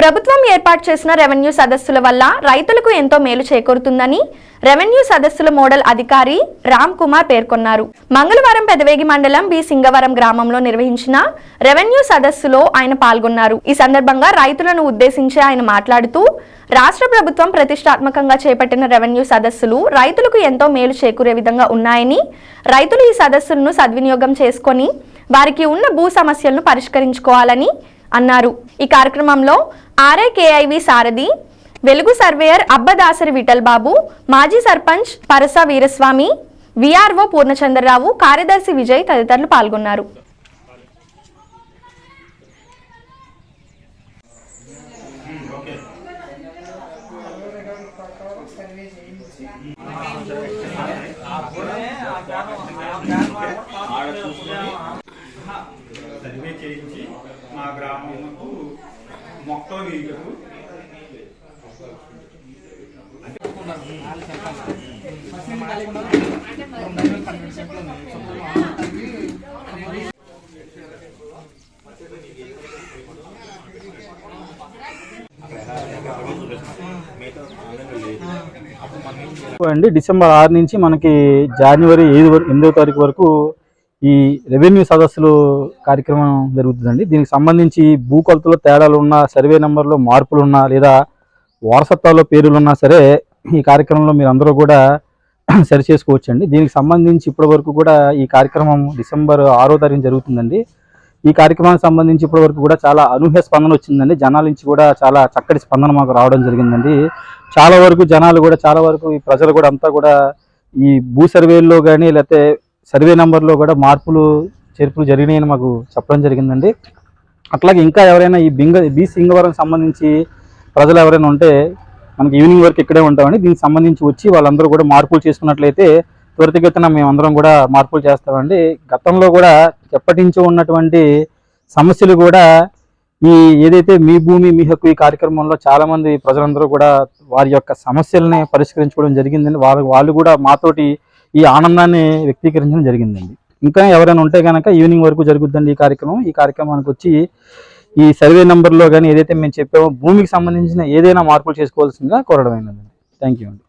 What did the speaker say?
ప్రభుత్వం ఏర్పాటు చేసిన రెవెన్యూ సదస్సుల వల్ల రైతులకు ఎంతో మేలు చేకూరుతుందని రెవెన్యూ సదస్సుల మోడల్ అధికారి రామ్ కుమార్ పేర్కొన్నారు. మంగళవారం పెదవేగి మండలం బి సింగవరం గ్రామంలో నిర్వహించిన రెవెన్యూ సదస్సులో ఆయన పాల్గొన్నారు. ఈ సందర్భంగా రైతులను ఉద్దేశించి ఆయన మాట్లాడుతూ రాష్ట్ర ప్రభుత్వం ప్రతిష్టాత్మకంగా చేపట్టిన రెవెన్యూ సదస్సులు రైతులకు ఎంతో మేలు చేకూరే విధంగా ఉన్నాయని, రైతులు ఈ సదస్సులను సద్వినియోగం చేసుకొని వారికి ఉన్న భూ సమస్యలను పరిష్కరించుకోవాలని అన్నారు. ఈ కార్యక్రమంలో ఆర్ఐకేఐవి సారథి, వెలుగు సర్వేయర్ అబ్బదాసరి విఠల్ బాబు, మాజీ సర్పంచ్ పరస వీరస్వామి, విఆర్ఓ పూర్ణచంద్రరావు, కార్యదర్శి విజయ్ తదితరులు పాల్గొన్నారు. సర్వే చేయించి మా గ్రామంకు మొక్కలు వేయటకు అండి. డిసెంబర్ 6 నుంచి మనకి జనవరి 8వ తారీఖు వరకు ఈ రెవెన్యూ సదస్సులు కార్యక్రమం జరుగుతుందండి. దీనికి సంబంధించి భూ కొలతలో తేడాలు ఉన్నా, సర్వే నెంబర్లో మార్పులు ఉన్నా, లేదా వారసత్వాల్లో పేర్లున్నా సరే ఈ కార్యక్రమంలో మీరు అందరూ కూడా సరి చేసుకోవచ్చండి. దీనికి సంబంధించి ఇప్పటి వరకు కూడా ఈ కార్యక్రమం డిసెంబర్ 6వ తారీఖు జరుగుతుందండి. ఈ కార్యక్రమానికి సంబంధించి ఇప్పటి వరకు కూడా చాలా అనూహ్య స్పందన వచ్చిందండి. జనాల నుంచి కూడా చాలా చక్కటి స్పందన మాకు రావడం జరిగిందండి. చాలా వరకు జనాలు కూడా, చాలా వరకు ఈ ప్రజలు కూడా అంతా కూడా ఈ భూ సర్వేల్లో కానీ లేకపోతే సర్వే నెంబర్లో కూడా మార్పులు చేర్పులు జరిగినాయని మాకు చెప్పడం జరిగిందండి. అట్లాగే ఇంకా ఎవరైనా ఈ బి సింగవరం సంబంధించి ప్రజలు ఎవరైనా ఉంటే మనకి ఈవినింగ్ వరకు ఇక్కడే ఉంటామని, దీనికి సంబంధించి వచ్చి వాళ్ళందరూ కూడా మార్పులు చేసుకున్నట్లయితే త్వరితగతిన మేమందరం కూడా మార్పులు చేస్తామండి. గతంలో కూడా ఎప్పటించో ఉన్నటువంటి సమస్యలు కూడా ఈ ఏదైతే మీ భూమి మీ హక్కు ఈ కార్యక్రమంలో చాలామంది ప్రజలందరూ కూడా వారి యొక్క సమస్యలని పరిష్కరించుకోవడం జరిగిందండి. వాళ్ళు కూడా మాతోటి ఈ ఆనందాన్ని వ్యక్తీకరించడం జరిగిందండి. ఇంకా ఎవరైనా ఉంటే కనుక ఈవినింగ్ వరకు జరుగుద్దండి ఈ కార్యక్రమం. ఈ కార్యక్రమానికి వచ్చి ఈ సర్వే నెంబర్లో కానీ ఏదైతే మేము చెప్పామో భూమికి సంబంధించిన ఏదైనా మార్పులు చేసుకోవాల్సిందిగా కోరడమైనదండి. థ్యాంక్ యూ అండి.